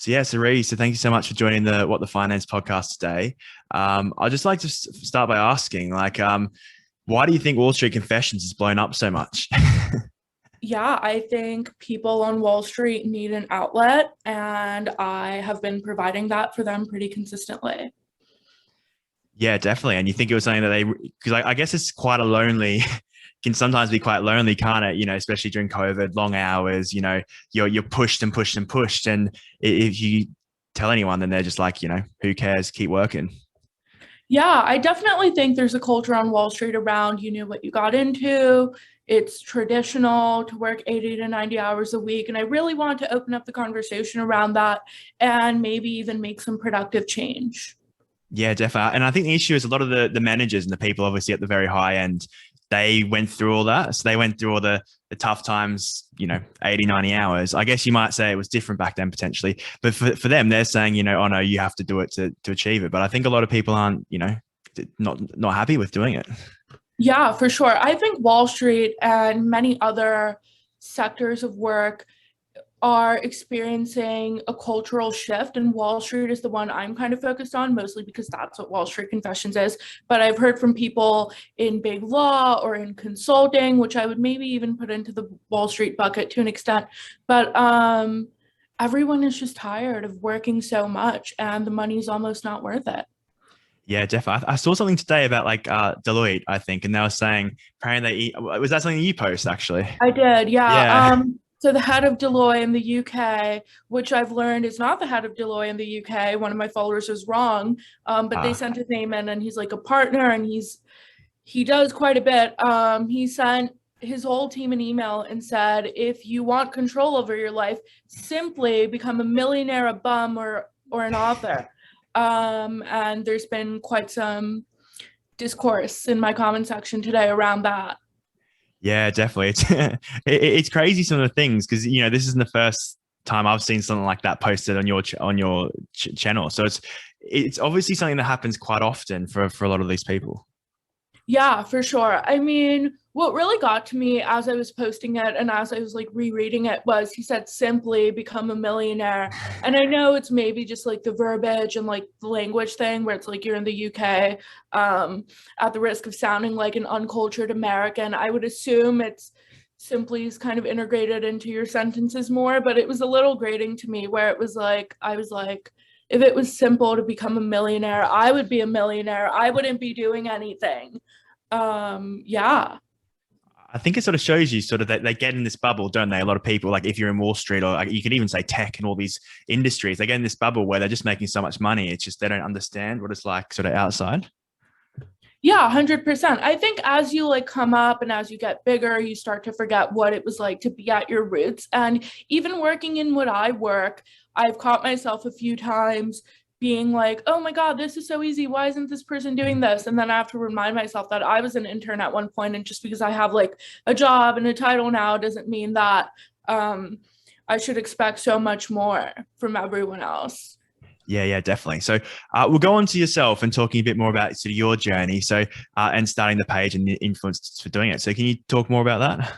So Ri, so thank you so much for joining the What the Finance podcast today. I'd just like to start by asking, why do you think Wall Street Confessions has blown up so much? Yeah, I think people on Wall Street need an outlet, and I have been providing that for them pretty consistently. Yeah, definitely. And you think it was something that because I guess it's quite a lonely, can sometimes be quite lonely, can't it? Especially during COVID, long hours. You're pushed and pushed and pushed, and if you tell anyone, then they're just like, who cares? Keep working. Yeah, I definitely think there's a culture on Wall Street around you knew what you got into. It's traditional to work 80 to 90 hours a week. And I really want to open up the conversation around that and maybe even make some productive change. Yeah, definitely. And I think the issue is a lot of the managers and the people obviously at the very high end, they went through all that. So they went through all the tough times, 80, 90 hours. I guess you might say it was different back then potentially. But for them, they're saying, oh no, you have to do it to achieve it. But I think a lot of people aren't, not happy with doing it. Yeah, for sure. I think Wall Street and many other sectors of work are experiencing a cultural shift, and Wall Street is the one I'm kind of focused on, mostly because that's what Wall Street Confessions is. But I've heard from people in big law or in consulting, which I would maybe even put into the Wall Street bucket to an extent. But everyone is just tired of working so much, and the money's almost not worth it. Yeah, definitely. I saw something today about Deloitte, I think, and they were saying apparently was that something you post actually? I did, yeah. Yeah. So the head of Deloitte in the UK, which I've learned is not the head of Deloitte in the UK. One of my followers is wrong, but they Ah, sent his name in, and he's like a partner, and he does quite a bit. He sent his whole team an email and said, if you want control over your life, simply become a millionaire, a bum, or an author. And there's been quite some discourse in my comment section today around that. yeah, definitely. It's crazy some of the things because this isn't the first time I've seen something like that posted on your channel. So it's obviously something that happens quite often for a lot of these people. Yeah, for sure. I mean, what really got to me as I was posting it and as I was like rereading it was he said simply become a millionaire. And I know it's maybe just like the verbiage and like the language thing where it's like you're in the UK, at the risk of sounding like an uncultured American. I would assume it's simply is kind of integrated into your sentences more, but it was a little grating to me where it was like, I was like, if it was simple to become a millionaire, I would be a millionaire. I wouldn't be doing anything. Yeah. I think it sort of shows you sort of that they get in this bubble, don't they? A lot of people, like if you're in Wall Street or like you could even say tech and all these industries, they get in this bubble where they're just making so much money. It's just they don't understand what it's like sort of outside. Yeah, 100%. I think as you like come up and as you get bigger, you start to forget what it was like to be at your roots. And even working in what I work, I've caught myself a few times being like, oh my God, this is so easy. Why isn't this person doing this? And then I have to remind myself that I was an intern at one point, and just because I have like a job and a title now doesn't mean that I should expect so much more from everyone else. Yeah, definitely. So we'll go on to yourself and talking a bit more about sort of your journey. So and starting the page and the influence for doing it. So can you talk more about that?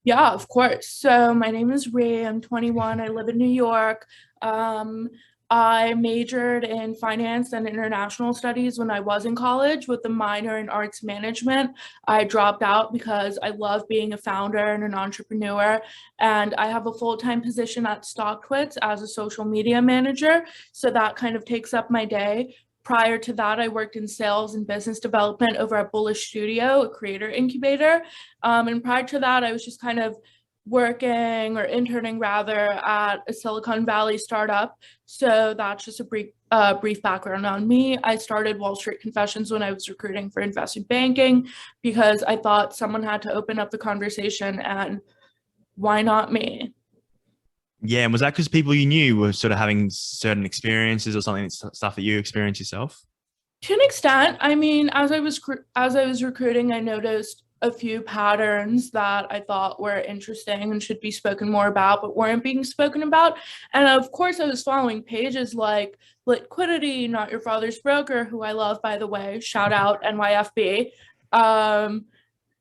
Yeah, of course. So my name is Ri. I'm 21. I live in New York. Um, I majored in finance and international studies when I was in college with a minor in arts management. I dropped out because I love being a founder and an entrepreneur. And I have a full-time position at StockTwits as a social media manager. So that kind of takes up my day. Prior to that, I worked in sales and business development over at Bullish Studio, a creator incubator. And prior to that, I was just kind of working or interning rather at a Silicon Valley startup. So that's just a brief background on me. I started Wall Street Confessions when I was recruiting for investment banking because I thought someone had to open up the conversation, and why not me? Yeah, and was that because people you knew were sort of having certain experiences or something stuff that you experienced yourself? To an extent, I mean, as I was recruiting, I noticed a few patterns that I thought were interesting and should be spoken more about, but weren't being spoken about. And of course, I was following pages like Liquidity, Not Your Father's Broker, who I love, by the way, shout out NYFB. Um,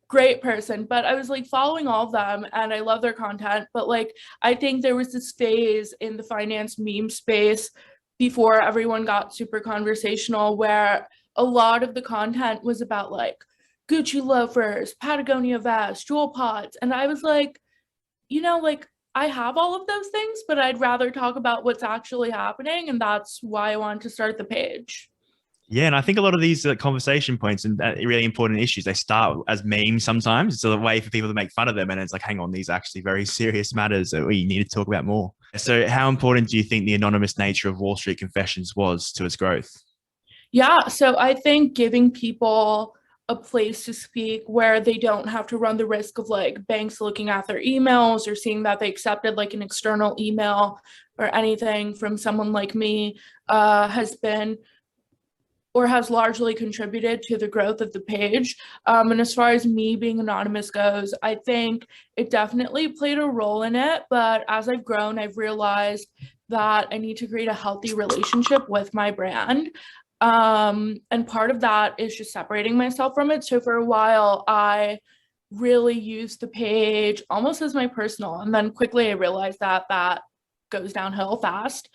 great person, but I was like following all of them and I love their content. But like, I think there was this phase in the finance meme space before everyone got super conversational where a lot of the content was about like Gucci loafers, Patagonia vests, jewel pods. And I was like, like I have all of those things, but I'd rather talk about what's actually happening. And that's why I wanted to start the page. Yeah, and I think a lot of these conversation points and really important issues, they start as memes sometimes. It's a way for people to make fun of them. And it's like, hang on, these are actually very serious matters that we need to talk about more. So how important do you think the anonymous nature of Wall Street Confessions was to its growth? Yeah, so I think giving people a place to speak where they don't have to run the risk of like banks looking at their emails or seeing that they accepted like an external email or anything from someone like me has been or has largely contributed to the growth of the page. And as far as me being anonymous goes, I think it definitely played a role in it. But as I've grown, I've realized that I need to create a healthy relationship with my brand. And part of that is just separating myself from it. So for a while, I really used the page almost as my personal. And then quickly I realized that that goes downhill fast.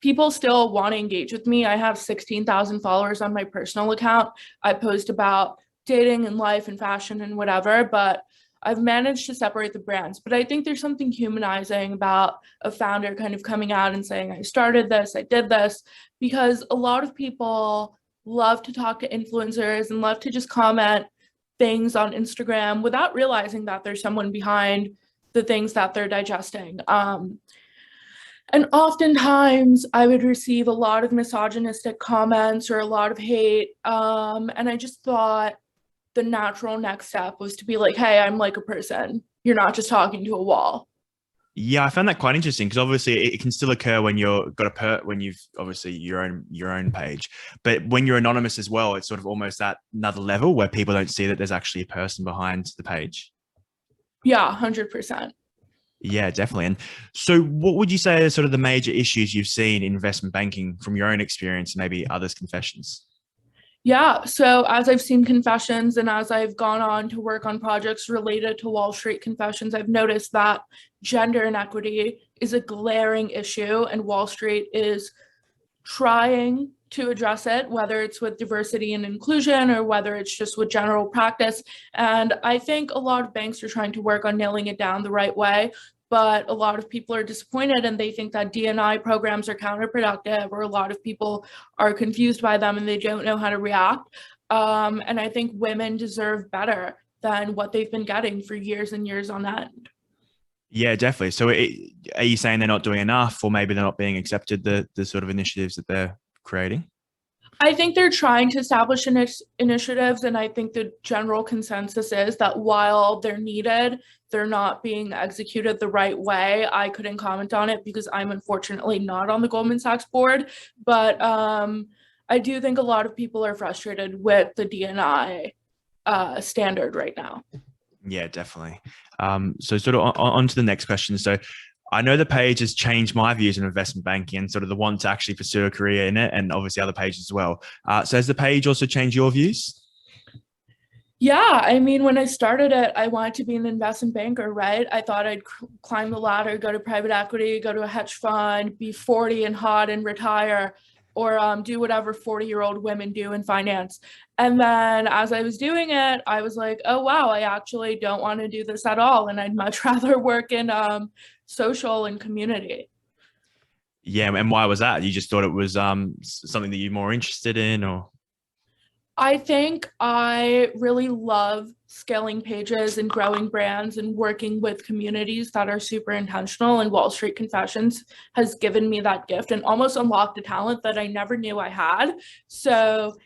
People still want to engage with me. I have 16,000 followers on my personal account. I post about dating and life and fashion and whatever, but I've managed to separate the brands. But I think there's something humanizing about a founder kind of coming out and saying, I started this, I did this, because a lot of people love to talk to influencers and love to just comment things on Instagram without realizing that there's someone behind the things that they're digesting. And oftentimes I would receive a lot of misogynistic comments or a lot of hate. And I just thought the natural next step was to be like, hey, I'm like a person. You're not just talking to a wall. Yeah, I found that quite interesting because obviously it can still occur when when you've obviously your own page, but when you're anonymous as well, it's sort of almost that another level where people don't see that there's actually a person behind the page. Yeah, 100%. Yeah, definitely. And so what would you say are sort of the major issues you've seen in investment banking from your own experience and maybe others' confessions? Yeah, so as I've seen confessions and as I've gone on to work on projects related to Wall Street confessions, I've noticed that gender inequity is a glaring issue and Wall Street is trying to address it, whether it's with diversity and inclusion or whether it's just with general practice. And I think a lot of banks are trying to work on nailing it down the right way. But a lot of people are disappointed and they think that D&I programs are counterproductive, or a lot of people are confused by them and they don't know how to react. And I think women deserve better than what they've been getting for years and years on end. Yeah, definitely. So are you saying they're not doing enough or maybe they're not being accepted, the sort of initiatives that they're creating? I think they're trying to establish initiatives, and I think the general consensus is that while they're needed, they're not being executed the right way. I couldn't comment on it because I'm unfortunately not on the Goldman Sachs board, but I do think a lot of people are frustrated with the D&I standard right now. Yeah, definitely. So sort of on to the next question. So I know the page has changed my views on investment banking and sort of the want to actually pursue a career in it, and obviously other pages as well. So has the page also changed your views? Yeah, I mean, when I started it, I wanted to be an investment banker, right? I thought I'd climb the ladder, go to private equity, go to a hedge fund, be 40 and hot and retire, or do whatever 40-year-old women do in finance. And then as I was doing it, I was like, oh, wow, I actually don't want to do this at all. And I'd much rather work in social and community. Yeah, and why was that? You just thought it was something that you're more interested in, or? I think I really love scaling pages and growing brands and working with communities that are super intentional. And Wall Street Confessions has given me that gift and almost unlocked a talent that I never knew I had. So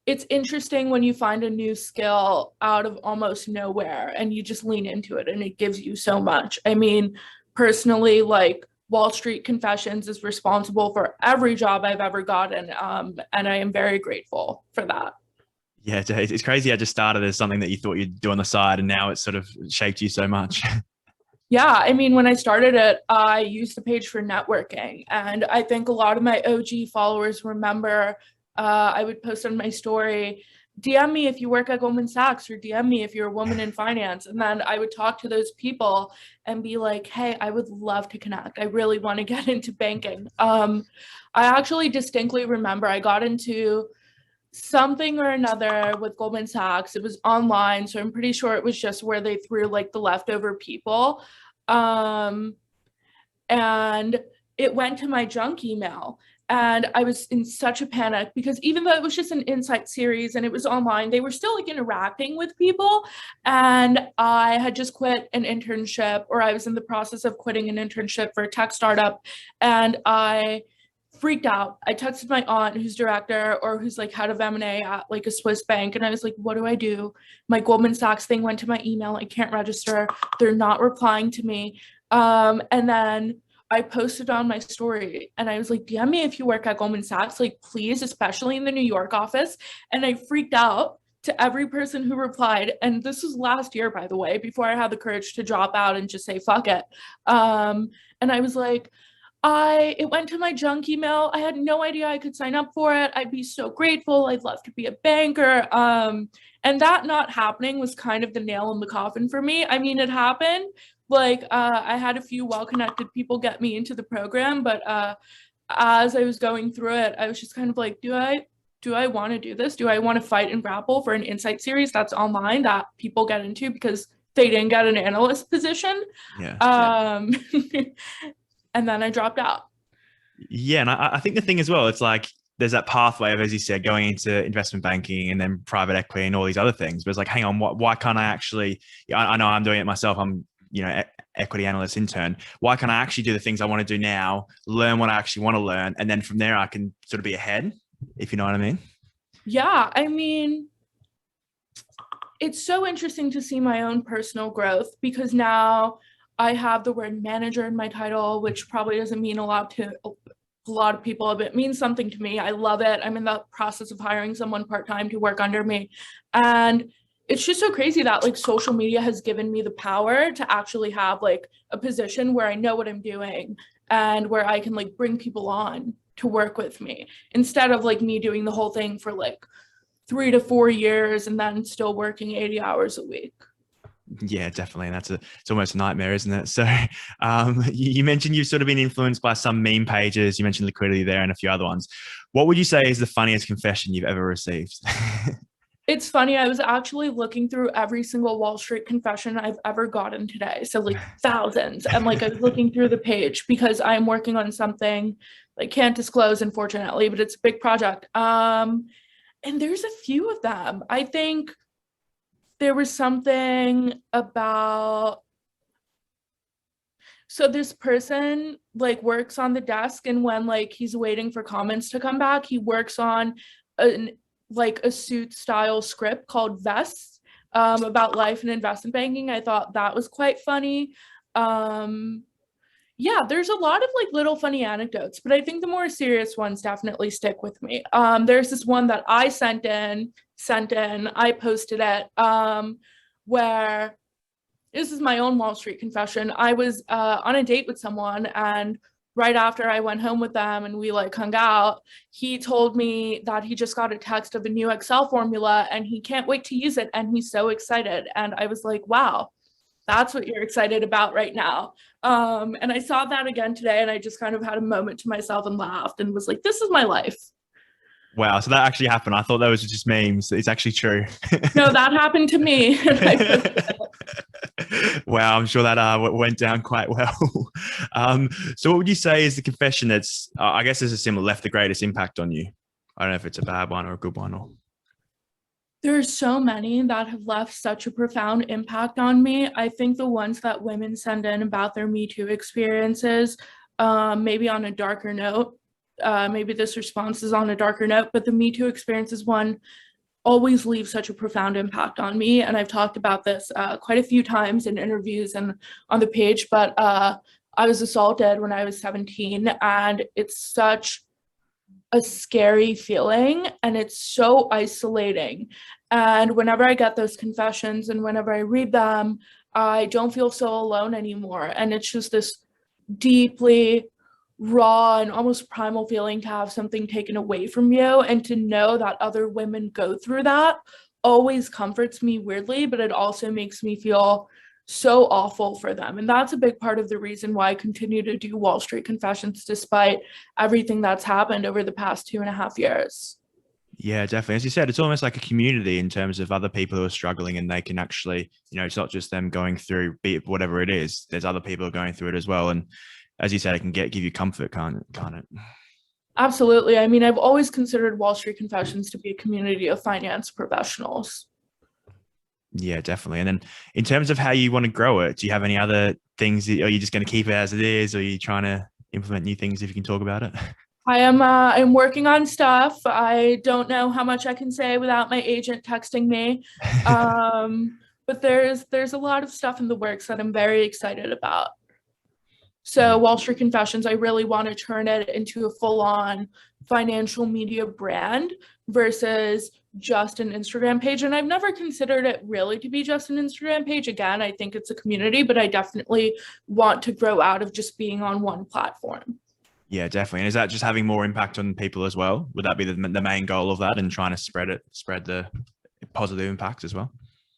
it's interesting when you find a new skill out of almost nowhere and you just lean into it and it gives you so much. I mean, personally, like Wall Street Confessions is responsible for every job I've ever gotten. And I am very grateful for that. Yeah, it's crazy. I just started as something that you thought you'd do on the side, and now it's sort of shaped you so much. Yeah, I mean, when I started it, I used the page for networking. And I think a lot of my OG followers remember I would post on my story DM me if you work at Goldman Sachs, or DM me if you're a woman in finance. And then I would talk to those people and be like, hey, I would love to connect. I really want to get into banking. I actually distinctly remember I got into something or another with Goldman Sachs. It was online, so I'm pretty sure it was just where they threw like the leftover people. And it went to my junk email. And I was in such a panic because even though it was just an insight series and it was online, they were still like interacting with people. And I had just quit an internship, or I was in the process of quitting an internship for a tech startup. And I freaked out. I texted my aunt, who's director or who's like head of M&A at like a Swiss bank. And I was like, what do I do? My Goldman Sachs thing went to my email. I can't register. They're not replying to me. And then I posted on my story and I was like, DM me if you work at Goldman Sachs, like please, especially in the New York office. And I freaked out to every person who replied. And this was last year, by the way, before I had the courage to drop out and just say, fuck it. And I was like, it went to my junk email. I had no idea I could sign up for it. I'd be so grateful. I'd love to be a banker. And that not happening was kind of the nail in the coffin for me. I mean, it happened. Like, I had a few well-connected people get me into the program, but as I was going through it, I was just kind of like, do I want to do this? Do I want to fight and grapple for an insight series that's online that people get into because they didn't get an analyst position? Yeah. And then I dropped out. Yeah. And I think the thing as well, it's like there's that pathway of, as you said, going into investment banking and then private equity and all these other things. But it's like, hang on, why can't I actually, I know I'm doing it myself. I'm, equity analyst intern. Why can't I actually do the things I want to do now, learn what I actually want to learn? And then from there, I can sort of be ahead, if you know what I mean? Yeah. I mean, it's so interesting to see my own personal growth because now I have the word manager in my title, which probably doesn't mean a lot to a lot of people, but it means something to me. I love it. I'm in the process of hiring someone part-time to work under me. And it's just so crazy that like social media has given me the power to actually have like a position where I know what I'm doing and where I can like bring people on to work with me instead of like me doing the whole thing for like 3 to 4 years and then still working 80 hours a week. Yeah, definitely. And it's almost a nightmare, isn't it? So you mentioned you've sort of been influenced by some meme pages. You mentioned Liquidity there and a few other ones. What would you say is the funniest confession you've ever received? It's funny. I was actually looking through every single Wall Street confession I've ever gotten today. So like thousands. And like I was looking through the page because I'm working on something I can't disclose, unfortunately, but it's a big project. And there's a few of them. I think there was something about, so this person like works on the desk, and when like he's waiting for comments to come back, he works on a suit style script called Vests, about life and investment banking. I thought that was quite funny. Yeah, there's a lot of like little funny anecdotes, but I think the more serious ones definitely stick with me. There's this one that I sent in, I posted it, where this is my own Wall Street confession. I was on a date with someone, and right after I went home with them and we like hung out, he told me that he just got a text of a new Excel formula and he can't wait to use it and he's so excited. And I was like, wow, that's what you're excited about right now. And I saw that again today and I just kind of had a moment to myself and laughed and was like, this is my life. Wow. So that actually happened. I thought that was just memes. It's actually true. No, that happened to me. Wow, I'm sure that went down quite well. So what would you say is the confession that's, I guess is a similar, left the greatest impact on you? I don't know if it's a bad one or a good one. Or There's so many that have left such a profound impact on me. I think the ones that women send in about their Me Too experiences, maybe on a darker note, maybe this response is on a darker note, but the Me Too experience is one always leaves such a profound impact on me. And I've talked about this quite a few times in interviews and on the page, but I was assaulted when I was 17, and it's such a scary feeling and it's so isolating. And whenever I get those confessions and whenever I read them, I don't feel so alone anymore. And it's just this deeply raw and almost primal feeling to have something taken away from you, and to know that other women go through that always comforts me weirdly, but it also makes me feel so awful for them. And that's a big part of the reason why I continue to do Wall Street Confessions despite everything that's happened over the past 2.5 years. Yeah, definitely. As you said, it's almost like a community in terms of other people who are struggling, and they can actually, it's not just them going through, be it whatever it is. There's other people who are going through it as well. And as you said, it can give you comfort, can't it? Absolutely. I mean, I've always considered Wall Street Confessions to be a community of finance professionals. Yeah, definitely. And then in terms of how you want to grow it, do you have any other things? Are you just going to keep it as it is? Or are you trying to implement new things, if you can talk about it? I'm working on stuff. I don't know how much I can say without my agent texting me. But there's a lot of stuff in the works that I'm very excited about. So Wall Street Confessions, I really want to turn it into a full-on financial media brand versus just an Instagram page. And I've never considered it really to be just an Instagram page. Again, I think it's a community, but I definitely want to grow out of just being on one platform. Yeah, definitely. And is that just having more impact on people as well? Would that be the main goal of that, and trying to spread the positive impact as well?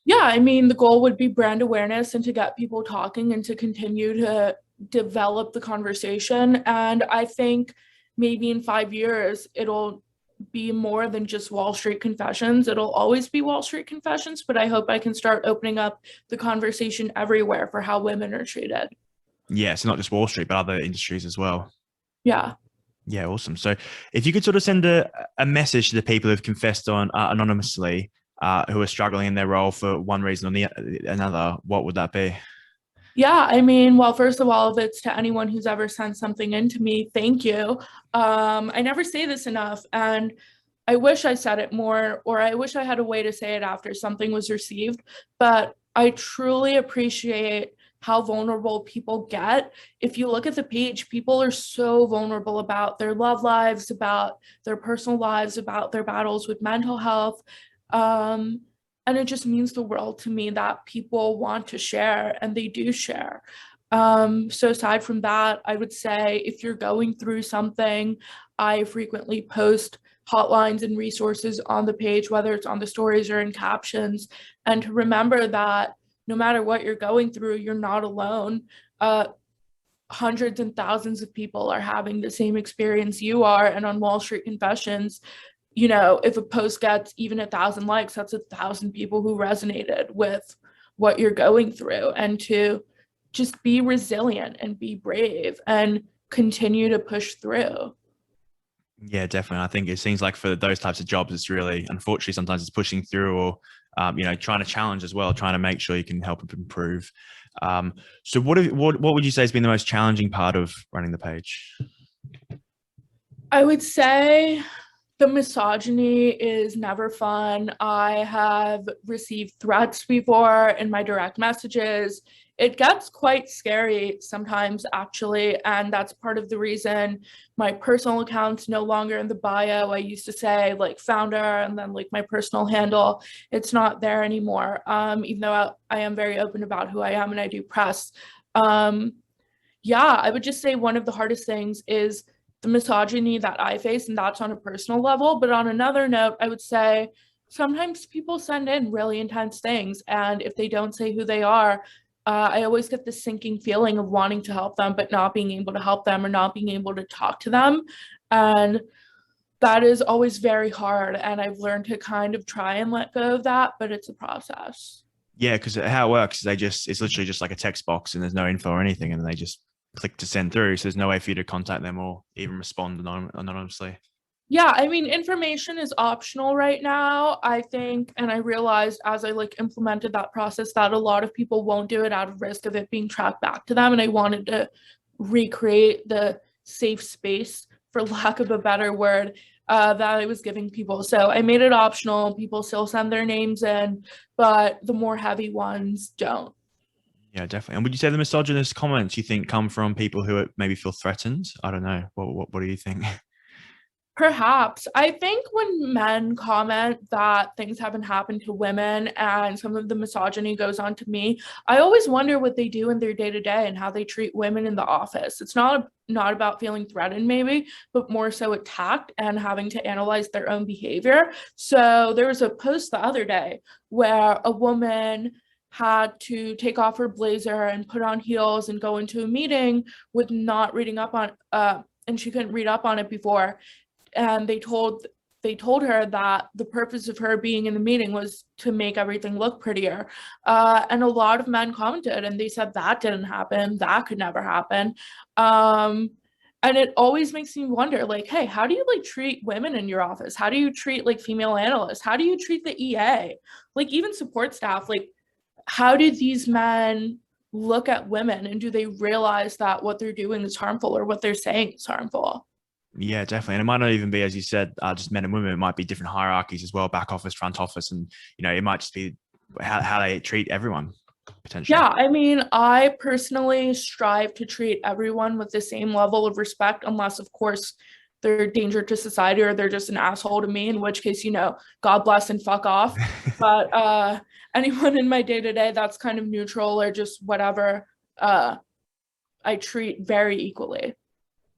Yeah, I mean, the goal would be brand awareness and to get people talking and to continue to develop the conversation. And I think maybe in 5 years, it'll be more than just Wall Street Confessions. It'll always be Wall Street Confessions, but I hope I can start opening up the conversation everywhere for how women are treated. Yeah, so not just Wall Street, but other industries as well. Yeah. Yeah, awesome. So if you could sort of send a message to the people who've confessed on anonymously, who are struggling in their role for one reason or another, what would that be? Yeah, I mean, well, first of all, if it's to anyone who's ever sent something in to me, thank you. I never say this enough, and I wish I said it more, or I wish I had a way to say it after something was received, but I truly appreciate how vulnerable people get. If you look at the page, people are so vulnerable about their love lives, about their personal lives, about their battles with mental health. And it just means the world to me that people want to share, and they do share. So aside from that, I would say if you're going through something, I frequently post hotlines and resources on the page, whether it's on the stories or in captions, and to remember that no matter what you're going through, you're not alone. Hundreds and thousands of people are having the same experience you are. And on Wall Street Confessions, if a post gets even 1,000 likes, that's 1,000 people who resonated with what you're going through. And to just be resilient and be brave and continue to push through. Yeah, definitely. I think it seems like for those types of jobs, it's really, unfortunately, sometimes it's pushing through, or trying to challenge as well, trying to make sure you can help improve. So what would you say has been the most challenging part of running the page? I would say the misogyny is never fun. I have received threats before in my direct messages. It gets quite scary sometimes, actually, and that's part of the reason my personal account's no longer in the bio. I used to say like founder and then like my personal handle. It's not there anymore, even though I am very open about who I am and I do press. Yeah, I would just say one of the hardest things is the misogyny that I face, and that's on a personal level. But on another note, I would say sometimes people send in really intense things, and if they don't say who they are, I always get this sinking feeling of wanting to help them, but not being able to help them or not being able to talk to them. And that is always very hard. And I've learned to kind of try and let go of that, but it's a process. Yeah, because how it works is it's literally just like a text box and there's no info or anything, and they just click to send through. So there's no way for you to contact them or even respond anonymously. Yeah, I mean, information is optional right now, I think, and I realized as I implemented that process that a lot of people won't do it out of risk of it being tracked back to them, and I wanted to recreate the safe space, for lack of a better word, that I was giving people. So I made it optional. People still send their names in, but the more heavy ones don't. Yeah, definitely. And would you say the misogynist comments you think come from people who maybe feel threatened? I don't know. What do you think? Perhaps. I think when men comment that things haven't happened to women and some of the misogyny goes on to me, I always wonder what they do in their day to day and how they treat women in the office. It's not about feeling threatened maybe, but more so attacked and having to analyze their own behavior. So there was a post the other day where a woman had to take off her blazer and put on heels and go into a meeting with not reading up on and she couldn't read up on it before, and they told her that the purpose of her being in the meeting was to make everything look prettier. And a lot of men commented and they said that didn't happen, that could never happen. And it always makes me wonder, like, hey, how do you like treat women in your office? How do you treat like female analysts? How do you treat the EA? Like even support staff, like how do these men look at women, and do they realize that what they're doing is harmful or what they're saying is harmful? Yeah, definitely. And it might not even be, as you said, just men and women. It might be different hierarchies as well, back office, front office. And, it might just be how they treat everyone potentially. Yeah, I mean, I personally strive to treat everyone with the same level of respect, unless, of course, they're a danger to society or they're just an asshole to me, in which case, God bless and fuck off. But anyone in my day-to-day that's kind of neutral or just whatever, I treat very equally.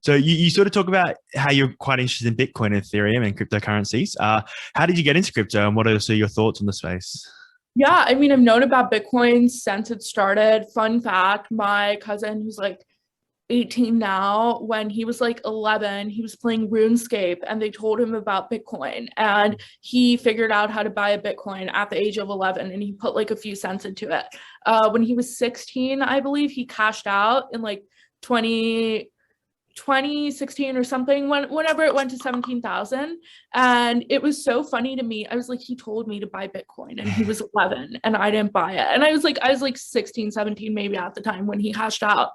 So you sort of talk about how you're quite interested in Bitcoin and Ethereum and cryptocurrencies. How did you get into crypto, and what are your thoughts on the space? Yeah, I mean, I've known about Bitcoin since it started. Fun fact, my cousin, who's like 18 now, when he was like 11, he was playing RuneScape and they told him about Bitcoin, and he figured out how to buy a Bitcoin at the age of 11, and he put like a few cents into it. When he was 16, I believe, he cashed out in like 2016 or something, whenever it went to 17,000. And it was so funny to me. I was like, he told me to buy Bitcoin and he was 11 and I didn't buy it. And I was like 16, 17 maybe at the time when he cashed out.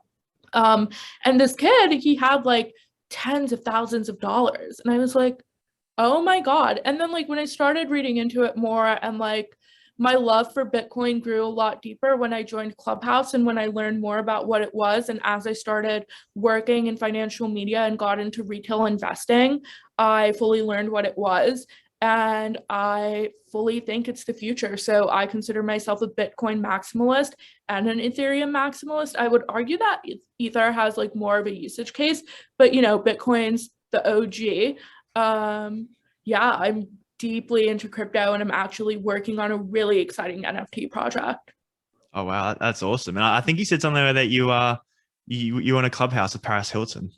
And this kid, he had like tens of thousands of dollars. And I was like, oh my God. And then like when I started reading into it more, and like my love for Bitcoin grew a lot deeper when I joined Clubhouse and when I learned more about what it was. And as I started working in financial media and got into retail investing, I fully learned what it was. And I fully think it's the future. So I consider myself a Bitcoin maximalist and an Ethereum maximalist. I would argue that Ether has like more of a usage case, but Bitcoin's the OG. Yeah, I'm deeply into crypto, and I'm actually working on a really exciting NFT project. Oh wow, that's awesome! And I think you said something that you on a Clubhouse with Paris Hilton.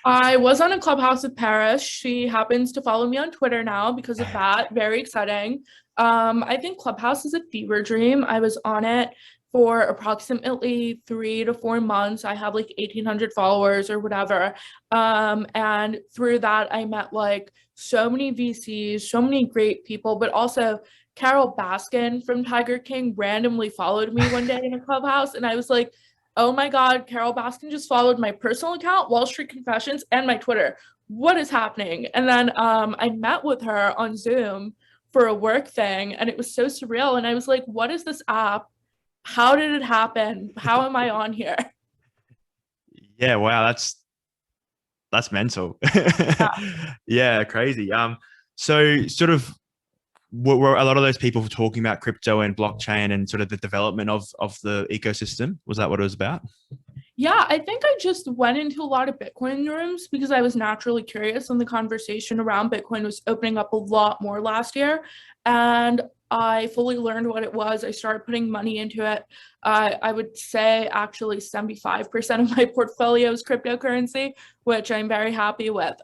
I was on a Clubhouse with Paris. She happens to follow me on Twitter now because of that. Very exciting. I think Clubhouse is a fever dream. I was on it for approximately 3 to 4 months. I have like 1,800 followers or whatever. And through that, I met like so many VCs, so many great people, but also Carol Baskin from Tiger King randomly followed me one day in a Clubhouse. And I was like, oh my God, Carol Baskin just followed my personal account, Wall Street Confessions, and my Twitter. What is happening? And then I met with her on Zoom for a work thing, and it was so surreal. And I was like, what is this app? How did it happen? How am I on here? Yeah, wow, that's mental. Yeah. Yeah, crazy. So sort of were a lot of those people talking about crypto and blockchain and sort of the development of the ecosystem? Was that what it was about? Yeah, I think I just went into a lot of Bitcoin rooms because I was naturally curious, and the conversation around Bitcoin was opening up a lot more last year. And I fully learned what it was. I started putting money into it. I would say actually 75% of my portfolio is cryptocurrency, which I'm very happy with.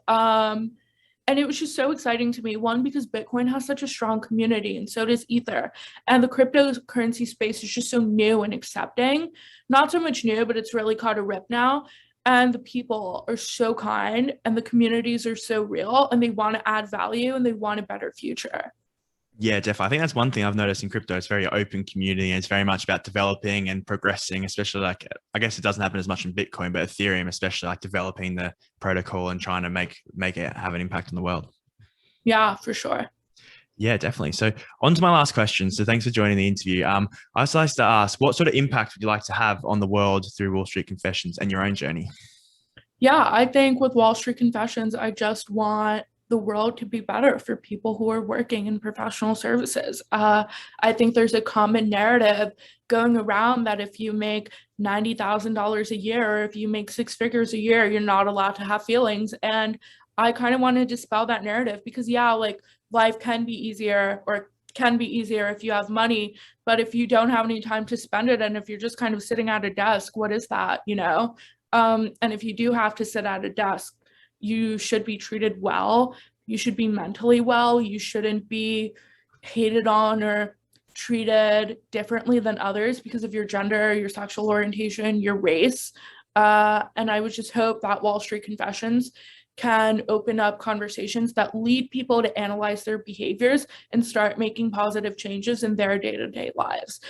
And it was just so exciting to me, one, because Bitcoin has such a strong community, and so does Ether. And the cryptocurrency space is just so new and accepting. Not so much new, but it's really caught a rip now. And the people are so kind, and the communities are so real, and they want to add value, and they want a better future. Yeah, definitely. I think that's one thing I've noticed in crypto. It's very open community, and it's very much about developing and progressing, especially like, I guess it doesn't happen as much in Bitcoin, but Ethereum, especially like developing the protocol and trying to make it have an impact on the world. Yeah, for sure. Yeah, definitely. So on to my last question. So thanks for joining the interview. I also like to ask, what sort of impact would you like to have on the world through Wall Street Confessions and your own journey? Yeah, I think with Wall Street Confessions, I just want the world could be better for people who are working in professional services. I think there's a common narrative going around that if you make $90,000 a year, or if you make six figures a year, you're not allowed to have feelings. And I kind of want to dispel that narrative, because yeah, like life can be easier, or can be easier if you have money, but if you don't have any time to spend it, and if you're just kind of sitting at a desk, what is that, you know? And if you do have to sit at a desk, you should be treated well. You should be mentally well. You shouldn't be hated on or treated differently than others because of your gender, your sexual orientation, your race. And I would just hope that Wall Street Confessions can open up conversations that lead people to analyze their behaviors and start making positive changes in their day-to-day lives.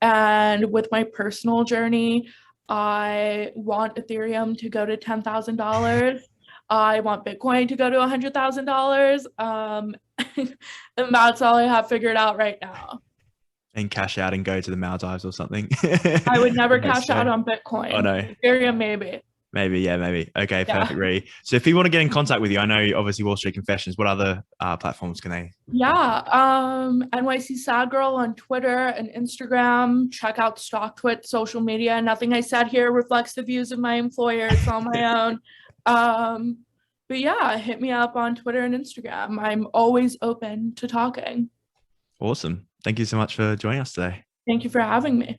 And with my personal journey, I want Ethereum to go to $10,000. I want Bitcoin to go to $100,000. And that's all I have figured out right now. And cash out and go to the Maldives or something. I would never cash out on Bitcoin. Oh no. Ethereum, maybe. Maybe. Okay, perfect, Ri. So if you want to get in contact with you, I know obviously Wall Street Confessions, what other platforms can they? Yeah, NYC Sad Girl on Twitter and Instagram. Check out StockTwit social media. Nothing I said here reflects the views of my employer. It's on my own. But yeah, hit me up on Twitter and Instagram. I'm always open to talking. Awesome. Thank you so much for joining us today. Thank you for having me.